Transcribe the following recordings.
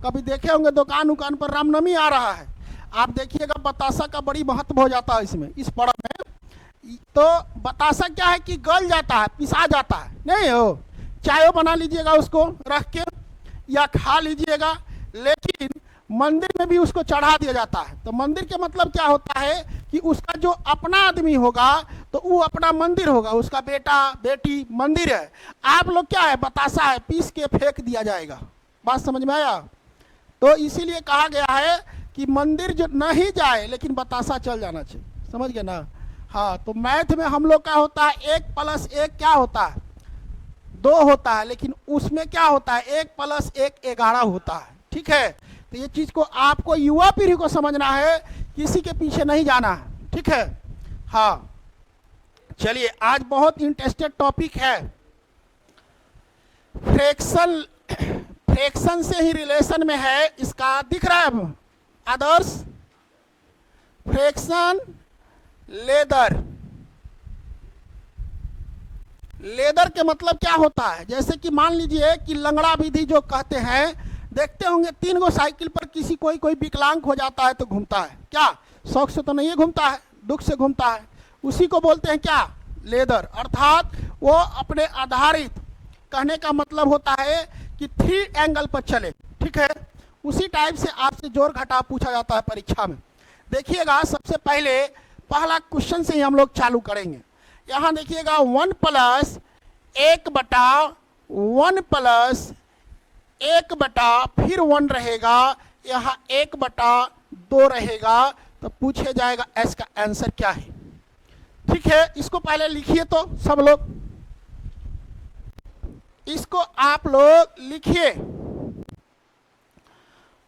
कभी देखे होंगे दुकान उकान पर रामनवमी आ रहा है, आप देखिएगा बतासा का बड़ी महत्व हो जाता है इसमें, इस पर्व में। तो बतासा क्या है कि गल जाता है, पिसा जाता है, नहीं हो चाय बना लीजिएगा उसको रख के या खा लीजिएगा, लेकिन मंदिर में भी उसको चढ़ा दिया जाता है। तो मंदिर के मतलब क्या होता है कि उसका जो अपना आदमी होगा तो वो अपना मंदिर होगा, उसका बेटा बेटी मंदिर है। आप लोग क्या है, बतासा है, पीस के फेंक दिया जाएगा। बात समझ में आया? तो इसीलिए कहा गया है कि मंदिर जो नहीं जाए लेकिन बतासा चल जाना चाहिए, समझ गए ना? हाँ, तो मैथ में हम लोग का होता है 1 + 1 क्या होता है, 2 होता है, लेकिन उसमें क्या होता है 1 + 1 11 होता है। ठीक है, तो ये चीज को आपको युवा पीढ़ी को समझना है, किसी के पीछे नहीं जाना है। ठीक है, हाँ चलिए, आज बहुत इंटरेस्टेड टॉपिक है, फ्रैक्शन। फ्रैक्शन से ही रिलेशन में है इसका, दिख रहा है अब आदर्श? फ्रैक्शन लेदर, लेदर के मतलब क्या होता है, जैसे कि मान लीजिए कि लंगड़ा विधि जो कहते हैं, देखते होंगे 3 गो साइकिल पर किसी कोई विकलांग हो जाता है तो घूमता है, क्या शौक से तो नहीं घूमता है, दुख से घूमता है, उसी को बोलते हैं क्या, लेदर। अर्थात वो अपने आधारित, कहने का मतलब होता है कि 3 एंगल पर चले। ठीक है, उसी टाइप से आपसे जोड़ घटाव पूछा जाता है परीक्षा में। देखिएगा, सबसे पहले पहला क्वेश्चन से ही हम लोग चालू करेंगे। यहाँ देखिएगा 1 + 1/1 + 1 फिर 1 रहेगा, यहाँ 1/2 रहेगा, तो पूछे जाएगा इसका आंसर क्या है। ठीक है, इसको पहले लिखिए तो सब लोग, इसको आप लोग लिखिए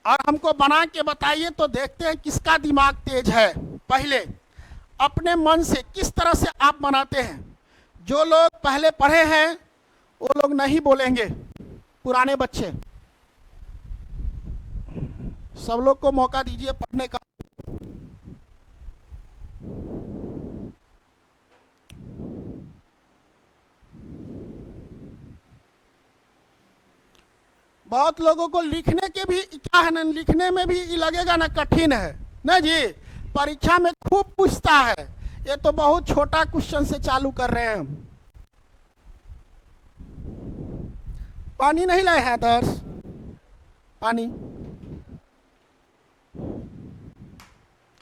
और हमको बना के बताइए, तो देखते हैं किसका दिमाग तेज है। पहले अपने मन से किस तरह से आप बनाते हैं। जो लोग पहले पढ़े हैं वो लोग नहीं बोलेंगे, पुराने बच्चे, सब लोग को मौका दीजिए पढ़ने का। बहुत लोगों को लिखने के भी क्या है ना, लिखने में भी लगेगा ना कठिन है ना जी, परीक्षा में खूब पूछता है। ये तो बहुत छोटा क्वेश्चन से चालू कर रहे हैं हम। पानी नहीं लाए हैं आदर्श? पानी,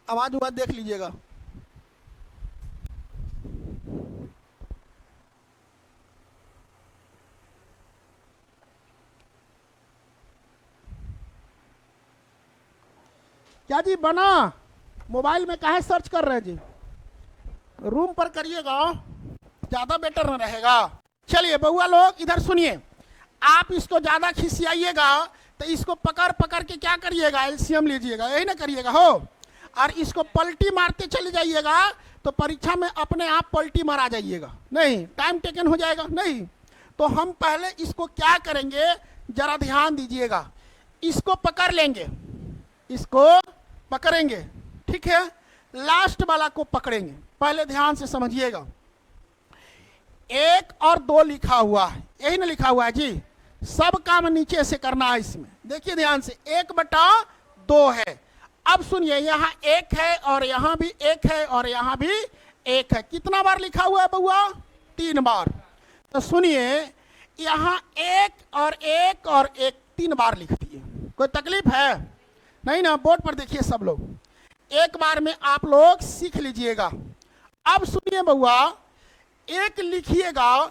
आवाज उवाज देख लीजिएगा। क्या जी बना? मोबाइल में काहे सर्च कर रहे हैं जी? रूम पर करिएगा, ज्यादा बेटर न रहेगा। चलिए बउआ लोग इधर सुनिए, आप इसको ज्यादा खिसियाइएगा तो इसको पकड़ पकड़ के क्या करिएगा, एलसीएम लीजिएगा, यही ना करिएगा हो, और इसको पलटी मारते चले जाइएगा तो परीक्षा में अपने आप पलटी मारा जाइएगा, नहीं टाइम टेकन हो जाएगा नहीं। तो हम पहले इसको क्या करेंगे, जरा ध्यान दीजिएगा, इसको पकड़ लेंगे, इसको पकड़ेंगे, ठीक है, लास्ट वाला को पकड़ेंगे। पहले ध्यान से समझिएगा, 1 और 2 लिखा हुआ है, यही ना लिखा हुआ है जी, सब काम नीचे से करना है इसमें। देखिए ध्यान से, 1/2 है। अब सुनिए, यहाँ 1 है और यहाँ भी 1 है और यहाँ भी 1 है। कितना बार लिखा हुआ है बउआ? 3 बार। तो सुनिए, यहाँ 1 और 1 और 1 3 बार लिख दिए, कोई तकलीफ है नहीं ना? बोर्ड पर देखिए सब लोग, एक बार में आप लोग सीख लीजिएगा। अब सुनिए बउआ, 1 लिखिएगा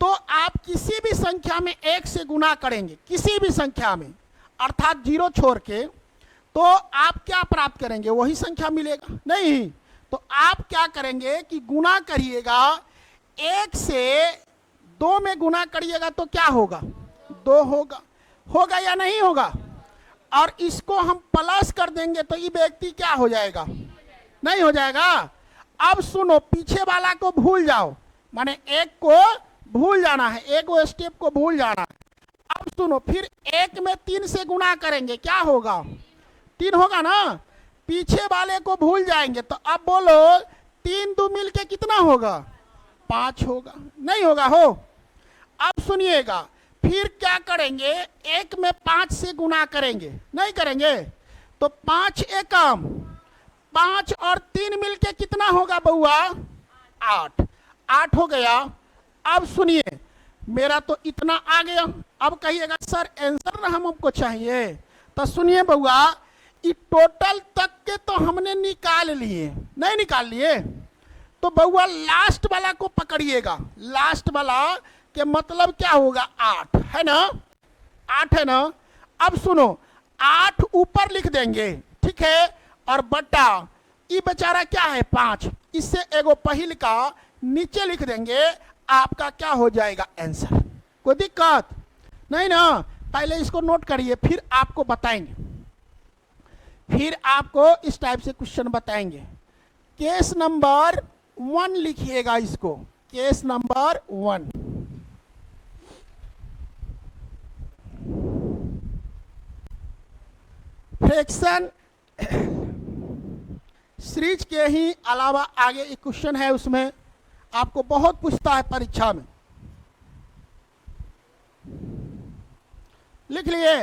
तो आप किसी भी संख्या में 1 से गुना करेंगे, किसी भी संख्या में, अर्थात 0 छोड़ के, तो आप क्या प्राप्त करेंगे, वही संख्या मिलेगा नहीं। तो आप क्या करेंगे कि गुना करिएगा, 1 से 2 में गुना करिएगा तो क्या होगा, 2 होगा, होगा या नहीं होगा? और इसको हम प्लस कर देंगे तो ये व्यक्ति क्या हो जाएगा, नहीं हो जाएगा। अब सुनो, पीछे वाला को भूल जाओ, माने 1 को भूल जाना है, 1 स्टेप को भूल जाना है। अब सुनो, फिर 1 में 3 से गुना करेंगे, क्या होगा, 3 होगा ना। पीछे वाले को भूल जाएंगे तो अब बोलो 3 2 मिल के कितना होगा, 5 होगा, नहीं होगा हो। अब सुनिएगा, फिर क्या करेंगे, एक में 5 से गुना करेंगे, नहीं करेंगे? तो 5 एकम, 5 और 3 मिलके कितना होगा बउआ? 8। 8 हो गया। अब सुनिए, मेरा तो इतना आ गया। अब कहिएगा सर आंसर ना हमको चाहिए। तो सुनिए बउआ, ये टोटल तक के तो हमने निकाल लिए, नहीं निकाल लिए? तो बउआ लास्ट वाला को पकड़िएगा। लास्ट वाला के मतलब क्या होगा? 8 है ना? 8 है ना? अब सुनो, 8 ऊपर लिख देंगे, ठीक है, और बटा ये बेचारा क्या है? 5। इससे एगो पहिल का नीचे लिख देंगे, आपका क्या हो जाएगा? आंसर। कोई दिक्कत नहीं ना? पहले इसको नोट करिए, फिर आपको बताएंगे, फिर आपको इस टाइप से क्वेश्चन बताएंगे। केस नंबर 1 लिखिएगा इसको, केस नंबर 1। फ्रैक्शन सीरीज के ही अलावा आगे एक क्वेश्चन है, उसमें आपको बहुत पूछता है परीक्षा में, लिख लिए।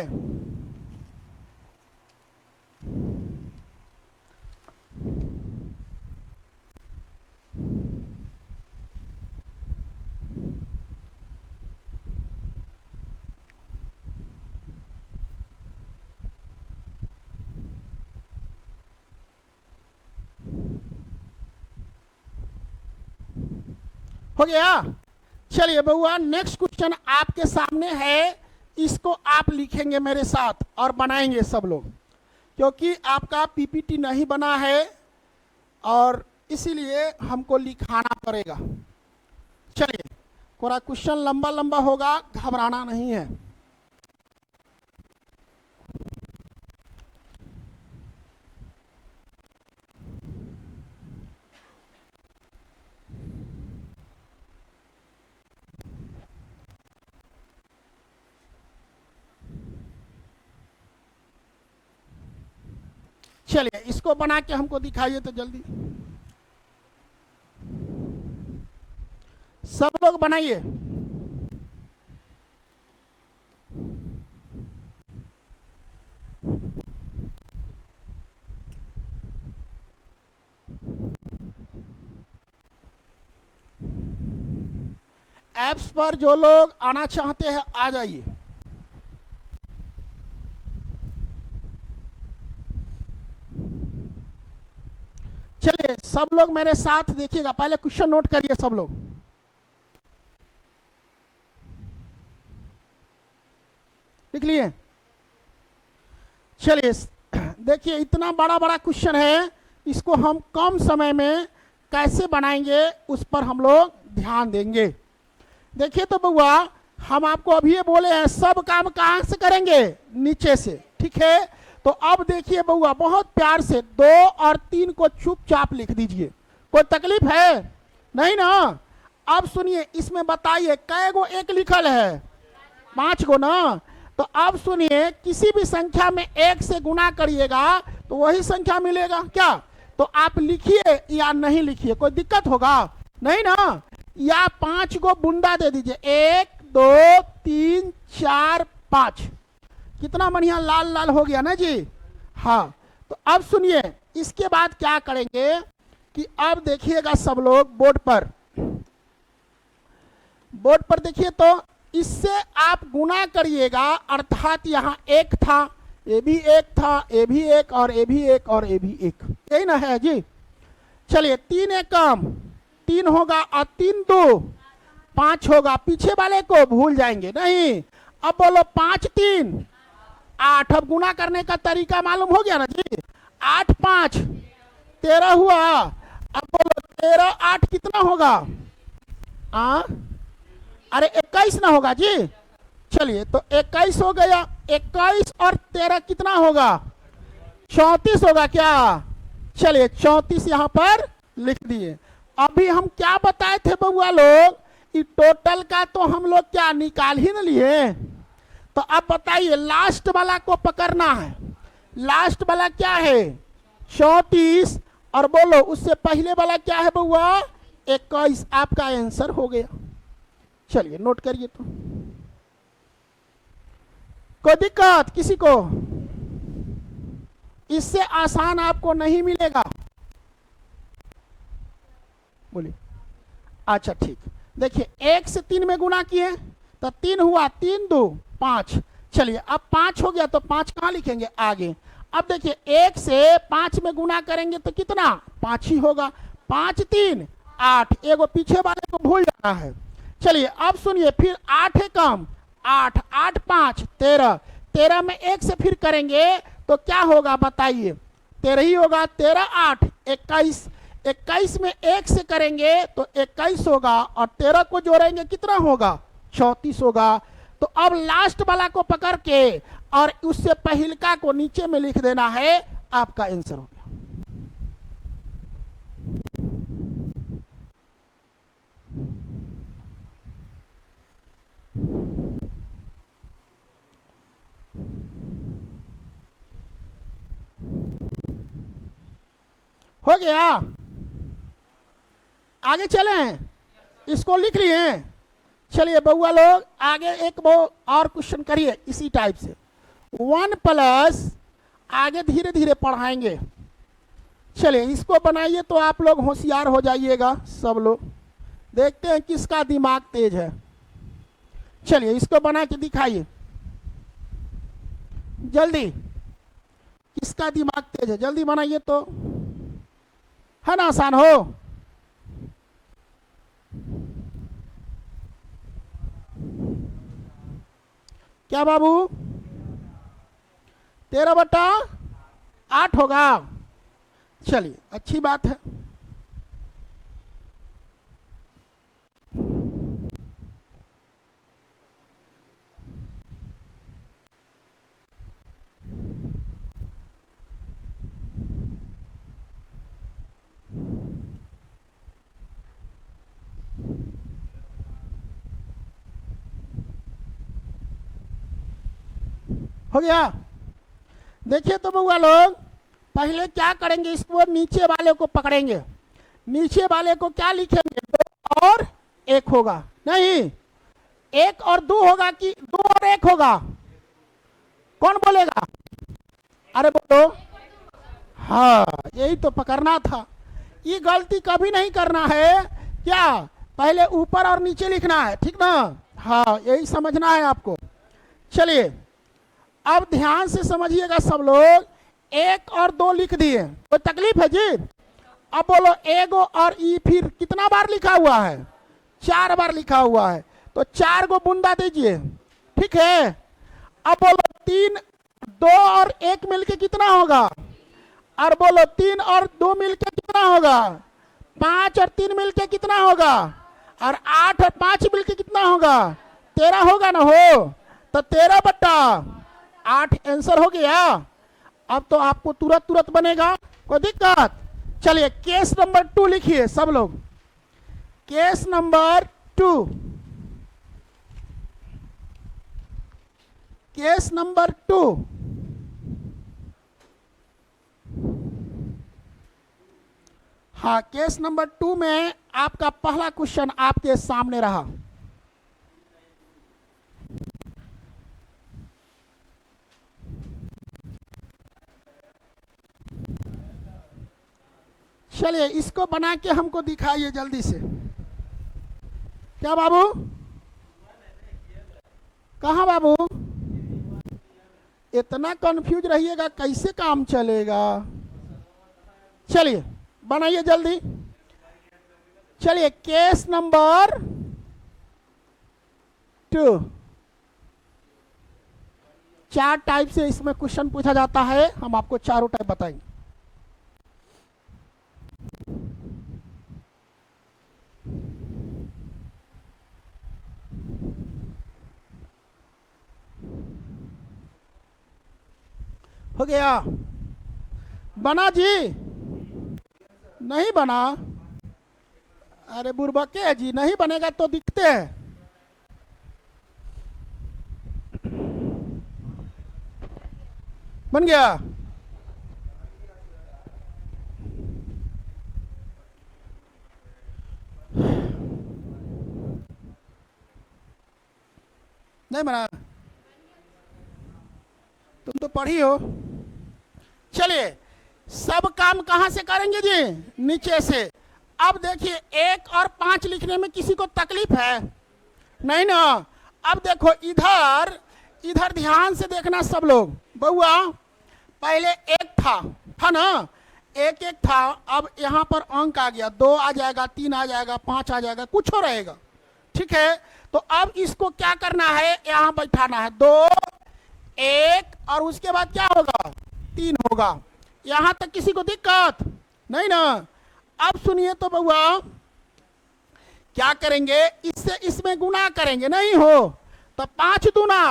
हो गया? चलिए बउआ, नेक्स्ट क्वेश्चन आपके सामने है, इसको आप लिखेंगे मेरे साथ और बनाएंगे सब लोग, क्योंकि आपका पीपीटी नहीं बना है और इसीलिए हमको लिखाना पड़ेगा। चलिए, थोड़ा क्वेश्चन लंबा लंबा होगा, घबराना नहीं है। चलिए, इसको बना के हमको दिखाइए तो जल्दी, सब लोग बनाइए। ऐप्स पर जो लोग आना चाहते हैं आ जाइए। चलिए, सब लोग मेरे साथ देखिएगा, पहले क्वेश्चन नोट करिए सब लोग। लिख लिए? चलिए देखिए, इतना बड़ा बड़ा क्वेश्चन है, इसको हम कम समय में कैसे बनाएंगे उस पर हम लोग ध्यान देंगे। देखिए तो बउआ, हम आपको अभी ये बोले हैं सब काम कहाँ से करेंगे? नीचे से, ठीक है? तो अब देखिए बउआ, बहुत प्यार से 2 और 3 को चुपचाप लिख दीजिए। कोई तकलीफ है? नहीं ना? अब सुनिए, इसमें बताइए कै गो एक लिखल है? 5 गो ना? तो अब सुनिए, किसी भी संख्या में 1 से गुना करिएगा तो वही संख्या मिलेगा क्या? तो आप लिखिए या नहीं लिखिए, कोई दिक्कत होगा? नहीं ना? या 5 को बुंदा दे दीजिए, 1 2 3 4 5। कितना बढ़िया लाल लाल हो गया ना जी? हाँ। तो अब सुनिए, इसके बाद क्या करेंगे कि अब देखिएगा सब लोग बोर्ड पर, बोर्ड पर देखिए, तो इससे आप गुना करिएगा, अर्थात यहाँ 1 था, ये भी 1 था, ये भी 1 और ये भी 1 और ये भी 1, यही ना है जी? चलिए, 3 एकम 3 होगा और 3 2 5 होगा। पीछे वाले को भूल जाएंगे नहीं। अब बोलो 5 3 8। अब गुना करने का तरीका मालूम हो गया ना जी? 8 5 13 हुआ। अब बोलो 13 8 कितना होगा? अरे 21 ना होगा जी? चलिए, तो 21 हो गया। 21 और 13 कितना होगा? 34 होगा क्या? चलिए, 34 यहाँ पर लिख दिए। अभी हम क्या बताए थे बउआ लोग? कि टोटल का तो हम लोग क्या निकाल ही न लिए। तो अब बताइए, लास्ट वाला को पकड़ना है। लास्ट वाला क्या है? 34। और बोलो उससे पहले वाला क्या है बउआ? 21। आपका आंसर हो गया। चलिए नोट करिए। तो कोई दिक्कत किसी को? इससे आसान आपको नहीं मिलेगा। बोलिए। अच्छा ठीक, देखिए 1 से 3 में गुना किए तो 3 हुआ, 3 2 5। चलिए अब 5 हो गया तो 5 कहाँ लिखेंगे? आगे। अब देखिए 1 से 5 में गुना करेंगे तो कितना? 5 ही होगा। 5 3 8, एगो पीछे वाले को भूल जाना है। चलिए अब सुनिए, फिर 8 है कम, 8 8 5 13, 13 में 1 से फिर करेंगे तो क्या होगा बताइए? 13 ही होगा। 13 8 21, 21 में 1 से करेंगे तो 21 होगा, और 13 को जोड़ेंगे कितना होगा? 34 होगा। तो अब लास्ट वाला को पकड़ के और उससे पहिलका को नीचे में लिख देना है, आपका आंसर हो गया। हो गया? आगे चले, इसको लिख लिए। चलिए बउआ लोग आगे एक वो और क्वेश्चन करिए इसी टाइप से। 1 प्लस, आगे धीरे धीरे पढ़ाएंगे। चलिए इसको बनाइए तो आप लोग होशियार हो जाइएगा सब लोग। देखते हैं किसका दिमाग तेज है। चलिए इसको बना के दिखाइए जल्दी, किसका दिमाग तेज है? जल्दी बनाइए तो, है ना आसान हो? क्या बाबू? 13/8 होगा। चलिए अच्छी बात है। हो गया? देखिए तो बउआ लोग पहले क्या करेंगे, इसको नीचे वाले को पकड़ेंगे। नीचे वाले को क्या लिखेंगे? 2 और 1 होगा। नहीं, 1 और 2 होगा कि 2 और 1 होगा? कौन बोलेगा? अरे बोलो। हाँ यही तो पकड़ना था। ये गलती कभी नहीं करना है। क्या? पहले ऊपर और नीचे लिखना है, ठीक ना? हाँ यही समझना है आपको। चलिए अब ध्यान से समझिएगा सब लोग। 1 और 2 लिख दिए, कोई तकलीफ है जी? अब बोलो एगो और ई फिर कितना बार लिखा हुआ है? 4 बार लिखा हुआ है, तो 4 को बूंदा दीजिए, ठीक है? अब बोलो 3 2 और 1 मिलके कितना होगा? और बोलो 3 और 2 मिलके कितना होगा? 5 और 3 मिलके कितना होगा? और 8 और 5 मिलके कितना होगा? 13 होगा ना? हो तो 13/8 आंसर हो गया। अब तो आपको तुरंत तुरंत बनेगा, कोई दिक्कत? चलिए केस नंबर 2 लिखिए सब लोग। Case number 2, case number 2। हाँ केस नंबर 2 में आपका पहला क्वेश्चन आपके सामने रहा। चलिए इसको बना के हमको दिखाइए जल्दी से। क्या बाबू? कहाँ बाबू? इतना कंफ्यूज रहिएगा कैसे काम चलेगा? चलिए बनाइए जल्दी। चलिए केस नंबर 2। 4 टाइप से इसमें क्वेश्चन पूछा जाता है, हम आपको चारों टाइप बताएंगे। हो गया? बना जी? नहीं बना? अरे बुर्बके है जी, नहीं बनेगा तो दिखते हैं। बन गया? नहीं बना? पढ़ी हो। चलिए, सब काम कहां से करेंगे जी? नीचे से। अब देखिए 1 और 5 लिखने में किसी को तकलीफ है? नहीं ना। अब देखो इधर, इधर ध्यान से देखना सब लोग। बउआ पहले 1 था ना, 1 1 था। अब यहाँ पर अंक आ गया, 2 आ जाएगा, 3 आ जाएगा, 5 आ जाएगा, कुछ हो रहेगा। ठीक है, तो अब इसको क्या करना है, यहाँ बैठाना है। 2 1 और उसके बाद क्या होगा? 3 होगा। यहां तक किसी को दिक्कत नहीं ना। अब सुनिए तो बउआ, क्या करेंगे, इससे इसमें गुना करेंगे, नहीं हो तो 5 दूना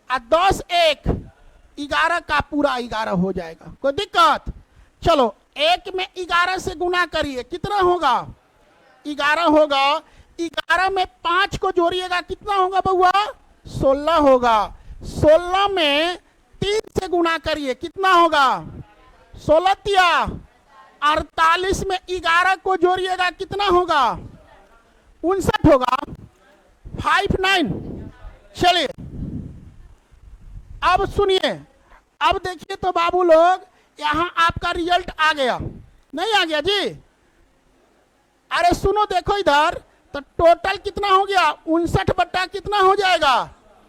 और 10 1, 11 का पूरा 11 हो जाएगा। कोई दिक्कत? चलो 1 में 11 से गुना करिए, कितना होगा? 11 होगा। 11 में 5 को जोड़िएगा, कितना होगा बउआ? 16 होगा। 16 में 3 से गुना करिए, कितना होगा? 16 तिया 48 में 11 को जोड़िएगा, कितना होगा? 59 होगा। 5 9। चलिए अब सुनिए, अब देखिए तो बाबू लोग, यहां आपका रिजल्ट आ गया, नहीं आ गया जी? अरे सुनो, देखो इधर, तो टोटल कितना हो गया? 59 बट्टा कितना हो जाएगा?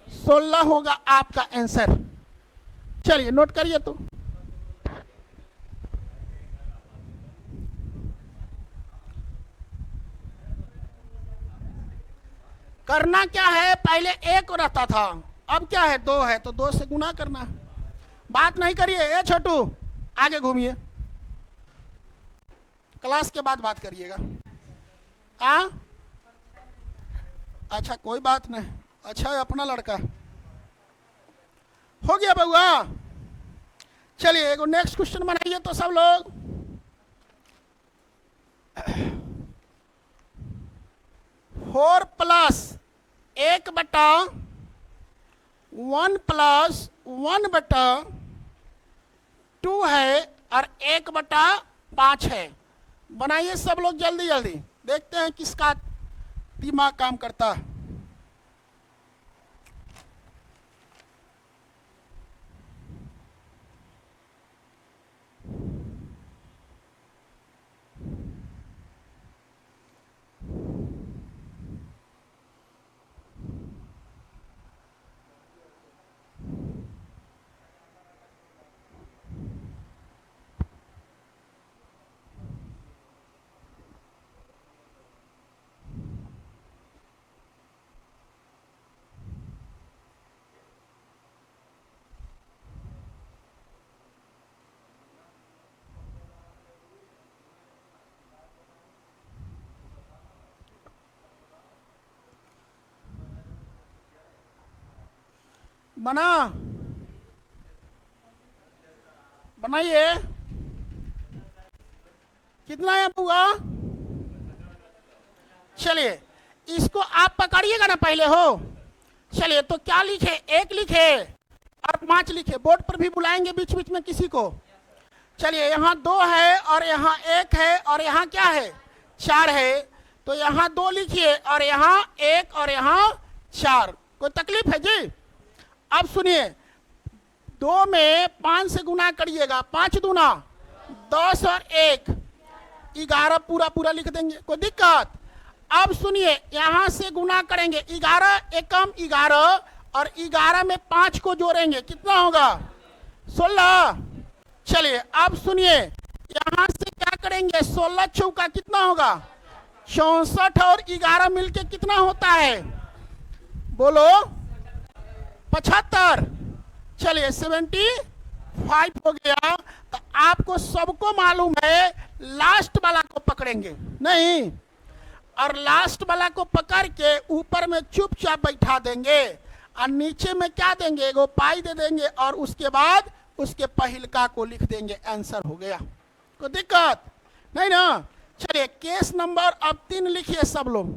16 होगा आपका आंसर। चलिए नोट करिए तो। करना क्या है, पहले 1 रहता था, अब क्या है? 2 है, तो 2 से गुना करना। बात नहीं करिए, ए छोटू आगे घूमिए, क्लास के बाद बात करिएगा। हाँ अच्छा, कोई बात नहीं। अच्छा है, अपना लड़का। हो गया बउआ। चलिए एगो नेक्स्ट क्वेश्चन बनाइए तो सब लोग। फोर प्लस 1 बटा 1 प्लस 1 बटा 2 है और 1 बटा 5 है। बनाइए सब लोग जल्दी जल्दी, देखते हैं किसका दिमाग काम करता है। बना, बनाइए। कितना है बुआ? चलिए इसको आप पकड़िएगा ना पहले हो। चलिए तो क्या लिखे? 1 लिखे और 5 लिखे। बोर्ड पर भी बुलाएंगे बीच बीच में किसी को। चलिए यहाँ 2 है और यहाँ 1 है और यहाँ क्या है? 4 है। तो यहाँ 2 लिखिए और यहाँ 1 और यहाँ 4। कोई तकलीफ है जी? अब सुनिए, 2 में 5 से गुना करिएगा, 5 दूना 10 और 1 11 पूरा पूरा लिख देंगे। कोई दिक्कत? अब सुनिए, यहां से गुना करेंगे, 11 एकम 11 और 11 में 5 को जोड़ेंगे, कितना होगा? 16। चलिए अब सुनिए, यहां से क्या करेंगे? 16 चौका कितना होगा? 64 और 11 मिलके कितना होता है? बोलो 75। चलिए 75 हो गया। तो आपको सबको मालूम है, लास्ट वाला को पकड़ेंगे नहीं, और लास्ट वाला को पकड़ के ऊपर में चुपचाप बैठा देंगे और नीचे में क्या देंगे? एगो पाई दे देंगे और उसके बाद उसके पहिलका को लिख देंगे। आंसर हो गया। कोई दिक्कत नहीं ना? चलिए केस नंबर अब 3 लिखिए सब लोग।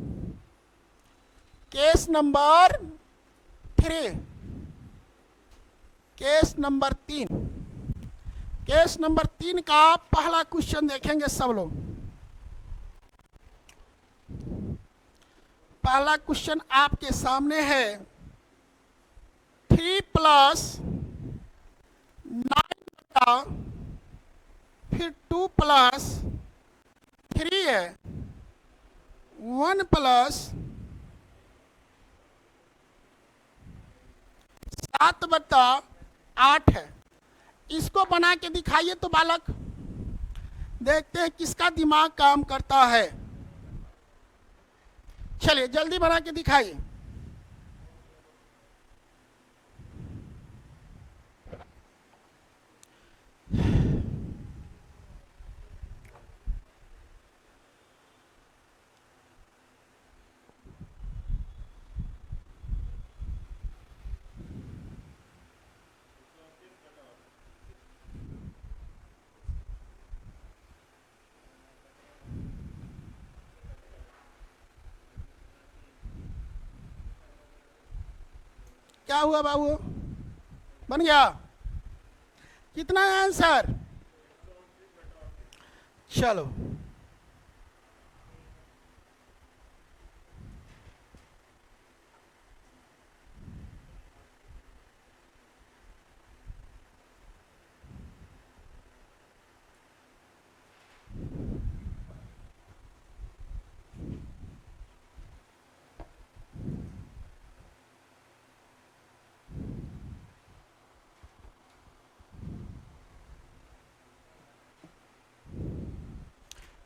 Case number 3, case number 3। Case number 3 का पहला क्वेश्चन देखेंगे सब लोग। पहला क्वेश्चन आपके सामने है, 3 प्लस 9 बटा फिर 2 प्लस 3 है, 1 प्लस 7 बटा 8 है। इसको बना के दिखाइए तो बालक, देखते हैं किसका दिमाग काम करता है। चलिए जल्दी बना के दिखाइए। क्या हुआ बाबू, बन गया? कितना है आंसर? चलो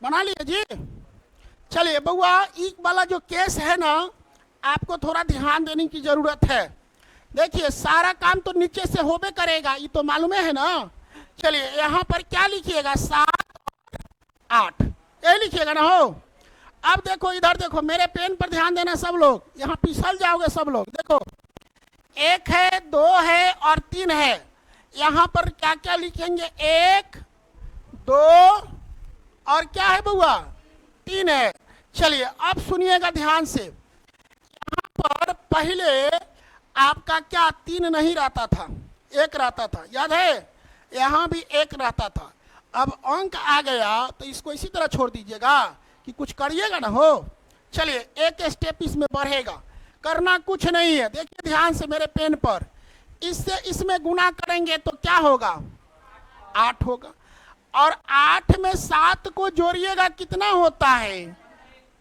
बना लिए जी। चलिए बउआ, एक वाला जो केस है ना, आपको थोड़ा ध्यान देने की जरूरत है। देखिए सारा काम तो नीचे से होबे करेगा, ये तो मालूम है ना। चलिए यहाँ पर क्या लिखिएगा, 7 और 8 ये लिखिएगा ना हो। अब देखो इधर देखो, मेरे पेन पर ध्यान देना सब लोग, यहाँ फिसल जाओगे सब लोग। देखो 1 है, 2 है और 3 है। यहाँ पर क्या क्या लिखेंगे, 1 2 और क्या है बउआ, 3 है। चलिए अब सुनिएगा ध्यान से, यहाँ पर पहले आपका क्या 3 नहीं रहता था, 1 रहता था, याद है? यहाँ भी 1 रहता था। अब अंक आ गया तो इसको इसी तरह छोड़ दीजिएगा कि कुछ करिएगा ना हो। चलिए एक स्टेप इसमें बढ़ेगा, करना कुछ नहीं है। देखिए ध्यान से मेरे पेन पर, इससे इसमें गुना करेंगे तो क्या होगा, 8 होगा। और 8 में 7 को जोड़िएगा कितना होता है,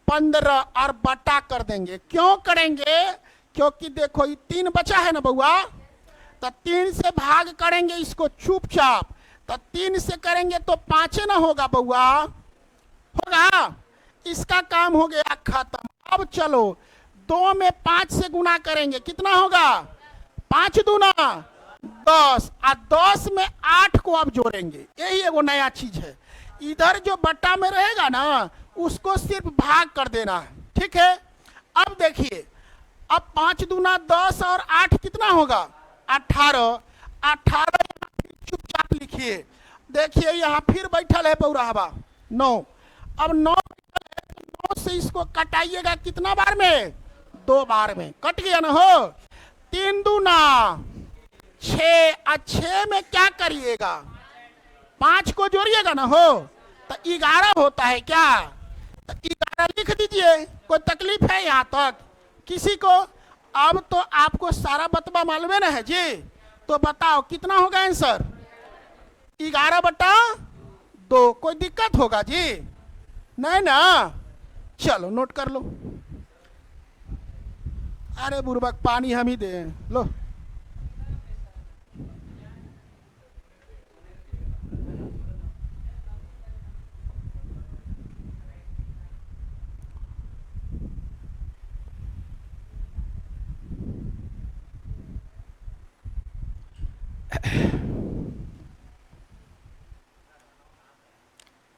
15 और बटा कर देंगे। क्यों करेंगे, क्योंकि देखो ये 3 बचा है ना बउआ, तो 3 से भाग करेंगे इसको चुपचाप, तो 3 से करेंगे तो 5 ना होगा बउआ, होगा। इसका काम हो गया खत्म। अब चलो 2 में 5 से गुना करेंगे, कितना होगा, 5 दूना 10, और 10 में 8 को अब जोड़ेंगे, यही एगो नया चीज है। इधर जो बट्टा में रहेगा ना, उसको सिर्फ भाग कर देना है, ठीक है। अब देखिए, अब 5 दूना 10 और 8 कितना होगा, 18। 18 चुपचाप लिखिए। देखिए यहाँ फिर बैठल है पौराहवा 9। अब 9 से इसको कटाइएगा कितना बार में, 2 बार में, कट गया ना हो। 3 दूना 6, और 6 में क्या करिएगा, 5 को जोड़िएगा ना हो तो 11 होता है क्या, तो 11 लिख दीजिए। कोई तकलीफ है यहाँ तक किसी को? अब तो आपको सारा बतबा मालूम है ना है जी, तो बताओ कितना होगा आंसर, 11/2। कोई दिक्कत होगा जी, नहीं ना? चलो नोट कर लो। अरे बुर्बक पानी हम ही दे लो।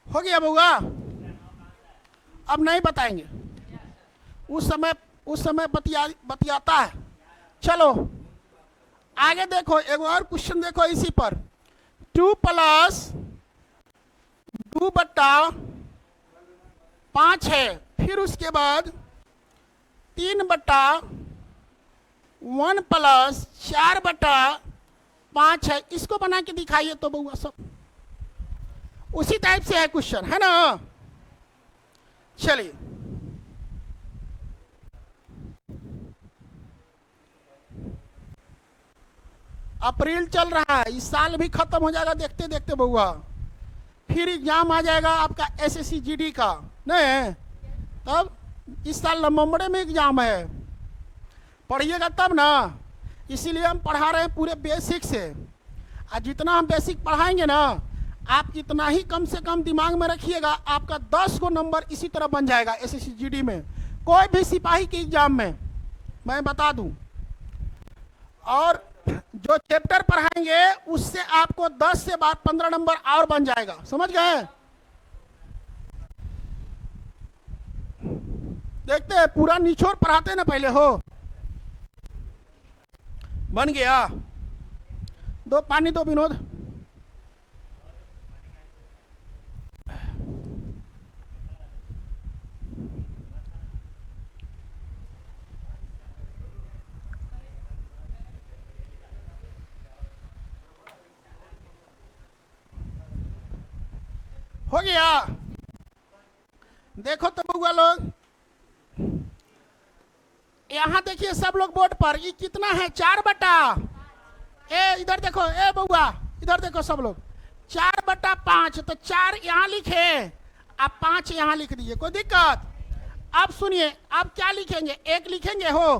हो गया बउआ, अब नहीं बताएंगे, उस समय बतियाता है। चलो आगे देखो, एक और क्वेश्चन देखो इसी पर। 2 + 2/5 है, फिर उसके बाद 3/1 + 4/5 है। इसको बना के दिखाइए तो बउआ सब, उसी टाइप से है क्वेश्चन, है ना? चलिए अप्रैल चल रहा है, इस साल भी खत्म हो जाएगा देखते देखते बउआ। फिर एग्जाम आ जाएगा आपका एसएससी जीडी का, नहीं तब इस साल नवंबर में एग्जाम है, पढ़िएगा तब ना। इसीलिए हम पढ़ा रहे हैं पूरे बेसिक से, और जितना हम बेसिक पढ़ाएंगे ना, आप इतना ही कम से कम दिमाग में रखिएगा, आपका 10 को नंबर इसी तरह बन जाएगा एसएससी जीडी में, कोई भी सिपाही के एग्जाम में, मैं बता दूं। और जो चैप्टर पढ़ाएंगे उससे आपको 10 से 15 नंबर और बन जाएगा, समझ गए। देखते हैं पूरा निचोड़ पढ़ाते ना पहले, हो बन गया। दो पानी दो विनोद। हो गया। देखो तो बउआ लोग, यहां देखिए सब लोग बोर्ड पर, ये कितना है 4 बटा, ए इधर देखो, ए बउआ इधर देखो सब लोग, 4 बटा 5, तो 4 यहाँ लिखे, आप 5 यहाँ लिख दीजिए, कोई दिक्कत। अब सुनिए, अब क्या लिखेंगे, 1 लिखेंगे हो,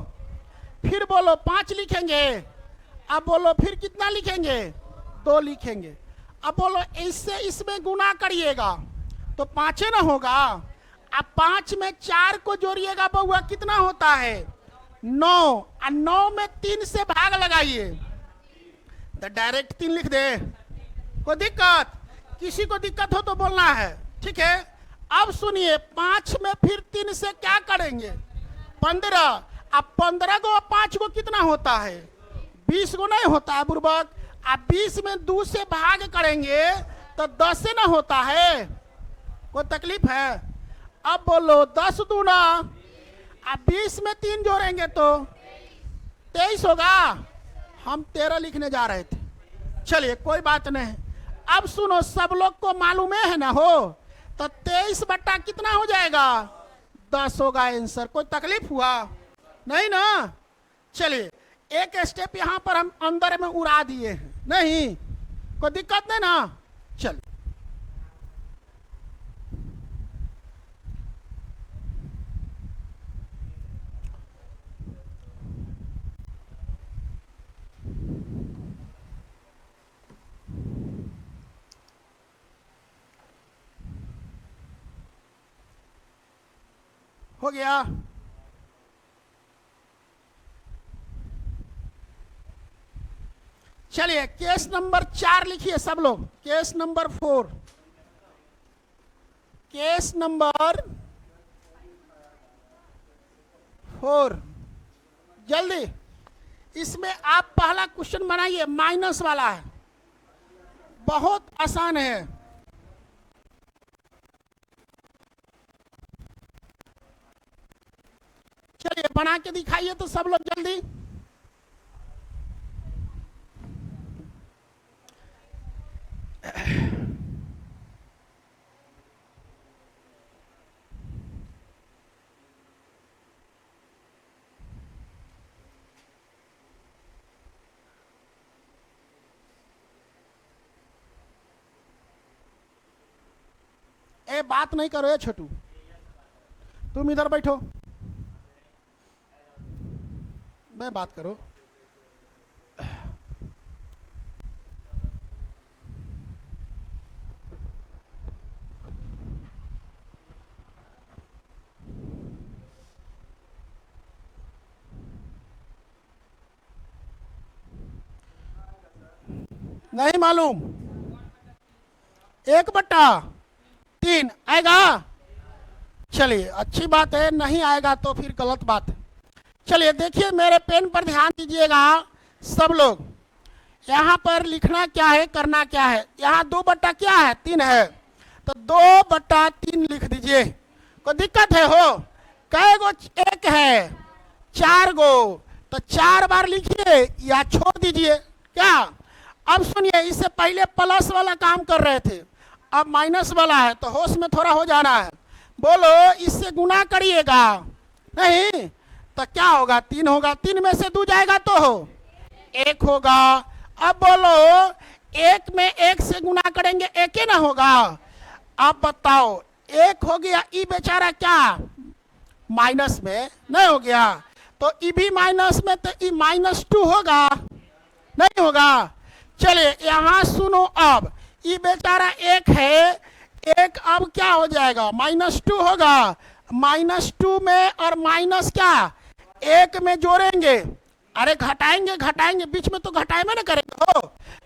फिर बोलो 5 लिखेंगे, अब बोलो फिर कितना लिखेंगे, 2 लिखेंगे। अब बोलो इससे इसमें गुना करिएगा तो 5 ना होगा। अब 5 में 4 को जोड़िएगा बउआ, कितना होता है 9, और 9 में 3 से भाग लगाइए तो डायरेक्ट 3 लिख दे, कोई दिक्कत। किसी को दिक्कत हो तो बोलना है, ठीक है। अब सुनिए, 5 में फिर 3 से क्या करेंगे 15, अब 15 को 5 को कितना होता है 20 को नहीं होता है बुर्बक। अब 20 में 2 से भाग करेंगे तो 10 से ना होता है, कोई तकलीफ है। अब बोलो 10 दूना, अब 20 में 3 जोड़ेंगे तो 23 होगा। हम 13 लिखने जा रहे थे, चलिए कोई बात नहीं। अब सुनो, सब लोग को मालूम है ना हो, तो 23 बट्टा कितना हो जाएगा 10 होगा आंसर। कोई तकलीफ हुआ नहीं ना। चलिए एक स्टेप यहां पर हम अंदर में उड़ा दिए हैं, नहीं कोई दिक्कत नहीं ना। चलिए हो गया। चलिए केस नंबर 4 लिखिए सब लोग, केस नंबर 4, केस नंबर 4 जल्दी। इसमें आप पहला क्वेश्चन बनाइए, माइनस वाला है, बहुत आसान है। चलिए बना के दिखाइए तो सब लोग जल्दी। ए बात नहीं करो, ए छोटू तुम इधर बैठो, मैं बात करो। नहीं मालूम, 1/3 आएगा। चलिए अच्छी बात है, नहीं आएगा तो फिर गलत बात है। चलिए देखिए मेरे पेन पर ध्यान दीजिएगा सब लोग। यहाँ पर लिखना क्या है, करना क्या है। यहाँ 2/3 है, तो 2/3 लिख दीजिए, कोई दिक्कत है हो। कै गो 1 है 4 गो, तो 4 बार लिखिए या छोड़ दीजिए क्या। अब सुनिए, इससे पहले प्लस वाला काम कर रहे थे, अब माइनस वाला है, तो होश में थोड़ा हो जाना है। बोलो इससे गुना करिएगा, नहीं तो क्या होगा 3 होगा, 3 में से 2 जाएगा तो 1 होगा, अब बोलो, एक में एक से गुना करेंगे एक ही ना होगा। अब बताओ, एक हो गया, ई बेचारा क्या माइनस में नहीं हो गया, तो ई भी माइनस में, तो ई -2 होगा नहीं होगा। चलिए यहां सुनो, अब ई बेचारा एक है, एक अब क्या हो जाएगा -2 होगा। -2 में और माइनस क्या एक में जोड़ेंगे, अरे घटाएंगे घटाएंगे, बीच में तो घटाए में ना करेंगे हो,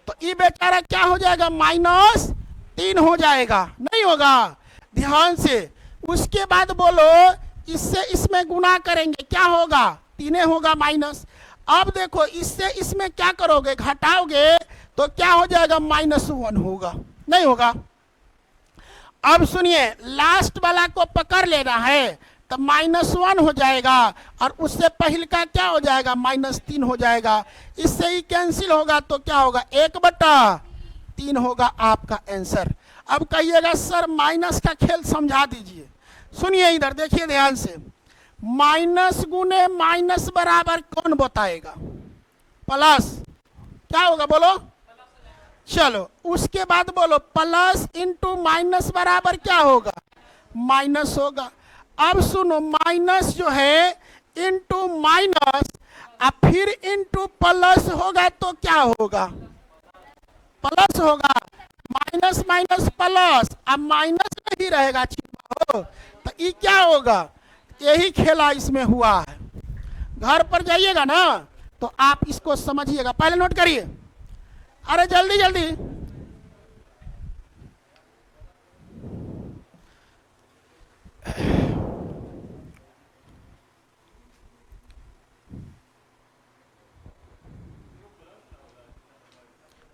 तो ई बेचारा क्या हो जाएगा -3 हो जाएगा नहीं होगा। ध्यान से, उसके बाद बोलो इससे इसमें गुना करेंगे क्या होगा, 3 होगा माइनस। अब देखो इससे इसमें क्या करोगे, घटाओगे तो क्या हो जाएगा -1 होगा नहीं होगा। अब सुनिए, लास्ट वाला को पकड़ लेना है तो -1 हो जाएगा, और उससे पहले का क्या हो जाएगा -3 हो जाएगा। इससे ही कैंसिल होगा तो क्या होगा 1/3 होगा आपका आंसर। अब कहिएगा सर माइनस का खेल समझा दीजिए। सुनिए इधर देखिए ध्यान से, माइनस गुने माइनस बराबर कौन बताएगा, प्लस क्या होगा बोलो। चलो उसके बाद बोलो प्लस इंटू माइनस बराबर क्या होगा, माइनस होगा। अब सुनो, माइनस जो है इंटू माइनस, अब फिर इंटू प्लस होगा तो क्या होगा, प्लस होगा। माइनस माइनस प्लस, अब माइनस नहीं रहेगा हो, तो ये क्या होगा, यही खेला इसमें हुआ है। घर पर जाइएगा ना तो आप इसको समझिएगा, पहले नोट करिए, अरे जल्दी जल्दी।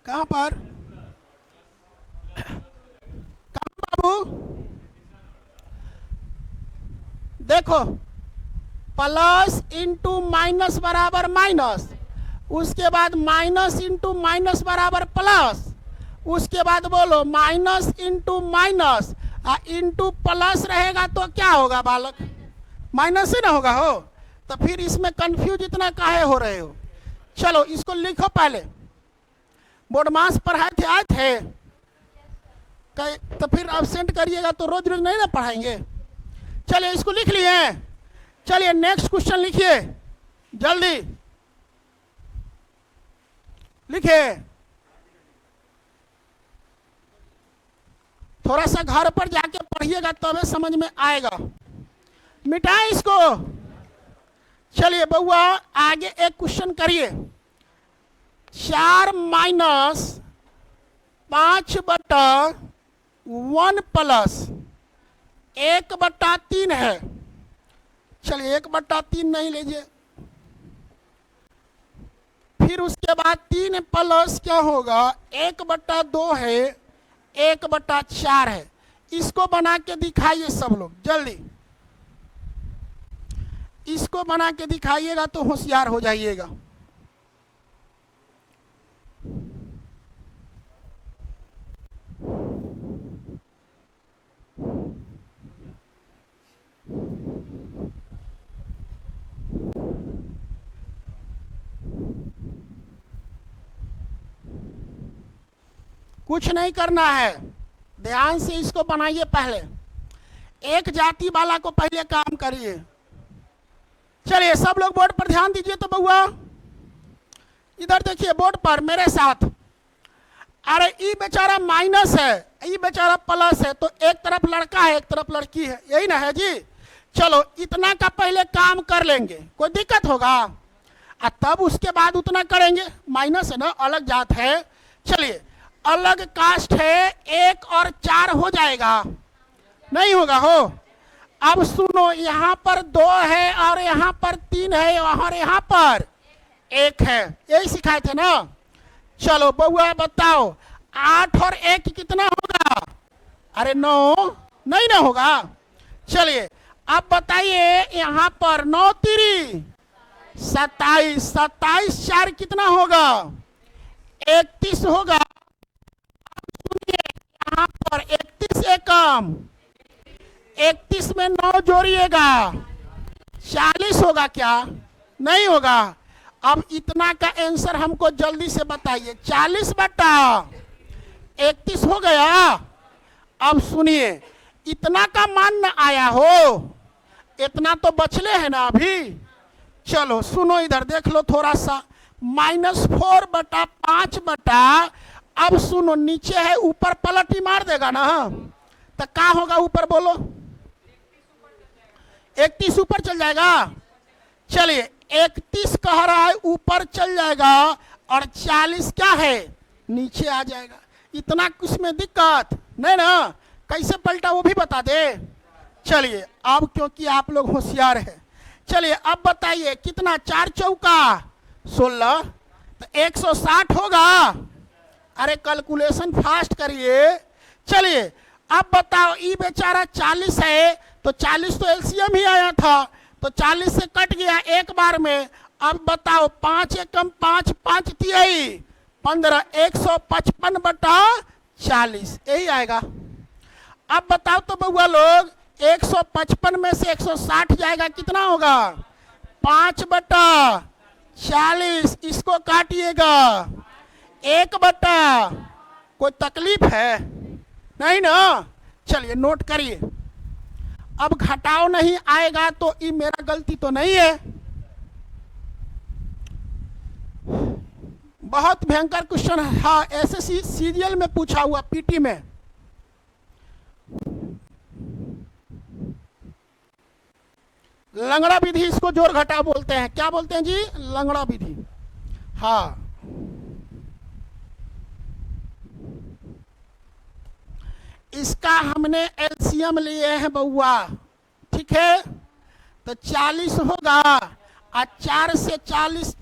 कहां पर, कहां बाबू, देखो प्लस इंटू माइनस बराबर माइनस, उसके बाद माइनस इंटू माइनस बराबर प्लस, उसके बाद बोलो minus into minus into plus रहेगा तो क्या होगा बालक, माइनस ही ना होगा हो, तो फिर इसमें कंफ्यूज इतना काहे हो रहे हो। चलो इसको लिखो, पहले बोर्ड मास पढ़ाए थे आए थे, तो फिर अब्सेंट करिएगा तो रोज रोज नहीं ना पढ़ाएंगे। चलिए इसको लिख लिए, चलिए नेक्स्ट क्वेश्चन लिखिए, जल्दी लिखिए, थोड़ा सा घर पर जाके पढ़िएगा तबे समझ में आएगा। मिटाए इसको। चलिए बउआ आगे एक क्वेश्चन करिए, 4 माइनस 5/1 प्लस 1/3 है। चलिए 1/3 नहीं लीजिए, फिर उसके बाद 3 प्लस क्या होगा 1/2 है, 1/4 है। इसको बना के दिखाइए सब लोग जल्दी, इसको बना के दिखाइएगा तो होशियार हो जाइएगा। कुछ नहीं करना है, ध्यान से इसको बनाइए। पहले एक जाति वाला को पहले काम करिए। चलिए सब लोग बोर्ड पर ध्यान दीजिए तो बउआ, इधर देखिए बोर्ड पर मेरे साथ। अरे ई बेचारा माइनस है, ई बेचारा प्लस है, तो एक तरफ लड़का है एक तरफ लड़की है, यही ना है जी। चलो इतना का पहले काम कर लेंगे, कोई दिक्कत होगा, तब उसके बाद उतना करेंगे। माइनस है ना, अलग जात है। चलिए अलग कास्ट है, 1 और 4 हो जाएगा नहीं होगा हो। अब सुनो, यहाँ पर 2 है और यहाँ पर 3 है और यहाँ पर 1 है, यही सिखाए थे ना। चलो बउआ बताओ 8 और 1 कितना होगा, अरे 9 नहीं ना होगा। चलिए अब बताइए, यहाँ पर 9 3 27, 27 4 कितना होगा 31 होगा। यहाँ पर 31 एकम, 31 में 9 जोड़िएगा 40 होगा क्या, नहीं होगा। अब इतना का आंसर हमको जल्दी से बताइए। 40/31 हो गया। अब सुनिए, इतना का मान न आया हो, इतना तो बचले है ना अभी। चलो सुनो, इधर देख लो थोड़ा सा। -4/5 बटा, अब सुनो नीचे है, ऊपर पलटी मार देगा ना, तो क्या होगा ऊपर बोलो? 31 ऊपर चल जाएगा। चलिए 31 कह रहा है ऊपर चल जाएगा, और 40 क्या है नीचे आ जाएगा। इतना कुछ में दिक्कत नहीं ना, कैसे पलटा वो भी बता दे। चलिए अब क्योंकि आप लोग होशियार हैं, चलिए अब बताइए कितना, 4 चौका 16, तो 160 होगा। अरे कैलकुलेशन फास्ट करिए। चलिए अब बताओ, ये बेचारा 40 है, तो 40 तो एलसीएम ही आया था, तो 40 से कट गया एक बार में। अब बताओ 5 एकम 5, 5 तिहाई 15, 155/40 यही आएगा। अब बताओ तो बउआ लोग, 155 में से 160 जाएगा, कितना होगा? 5/40। इसको काटिएगा 1/, कोई तकलीफ है नहीं ना। चलिए नोट करिए। अब घटाओ नहीं आएगा तो ये मेरा गलती तो नहीं है। बहुत भयंकर क्वेश्चन है, हाँ ऐसे सीरियल में पूछा हुआ, पीटी में। लंगड़ा विधि, इसको जोड़ घटाव बोलते हैं। क्या बोलते हैं जी? लंगड़ा विधि। हाँ इसका हमने एलसीएम लिए हैं बउआ, ठीक है। तो 40 होगा, और 4 से 40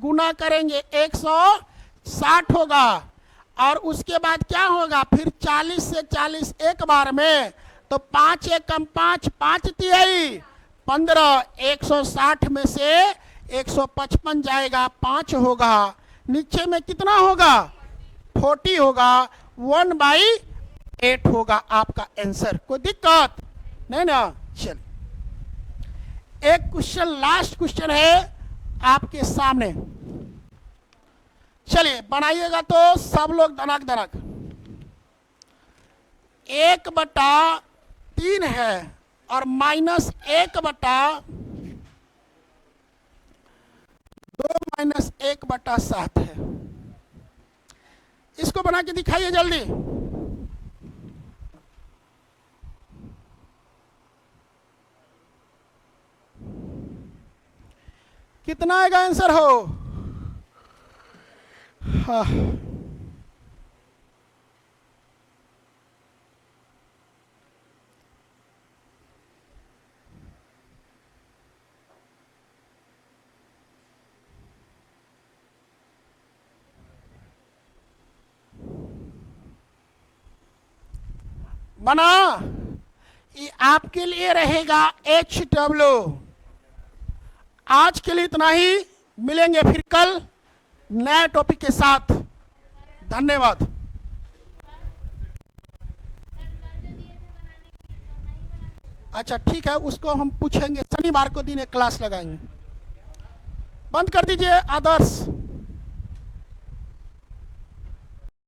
गुना करेंगे 160 होगा, और उसके बाद क्या होगा? फिर 40 से 40 एक बार में, तो 5 एकम 5, 5 तिहाई 15, 160 में से 155 जाएगा, 5 होगा, नीचे में कितना होगा? 40 होगा, 1/8 होगा आपका आंसर। कोई दिक्कत नहीं ना। चलिए एक क्वेश्चन, लास्ट क्वेश्चन है आपके सामने। चलिए बनाइएगा तो सब लोग दनक दनक। 1/3 है और -1/7 है। इसको बना के दिखाइए जल्दी। कितना आएगा आंसर हो? हाँ बना। ये आपके लिए रहेगा HW। आज के लिए इतना ही, मिलेंगे फिर कल नए टॉपिक के साथ। धन्यवाद। अच्छा ठीक है, उसको हम पूछेंगे, शनिवार को दिन एक क्लास लगाएंगे। बंद कर दीजिए आदर्श।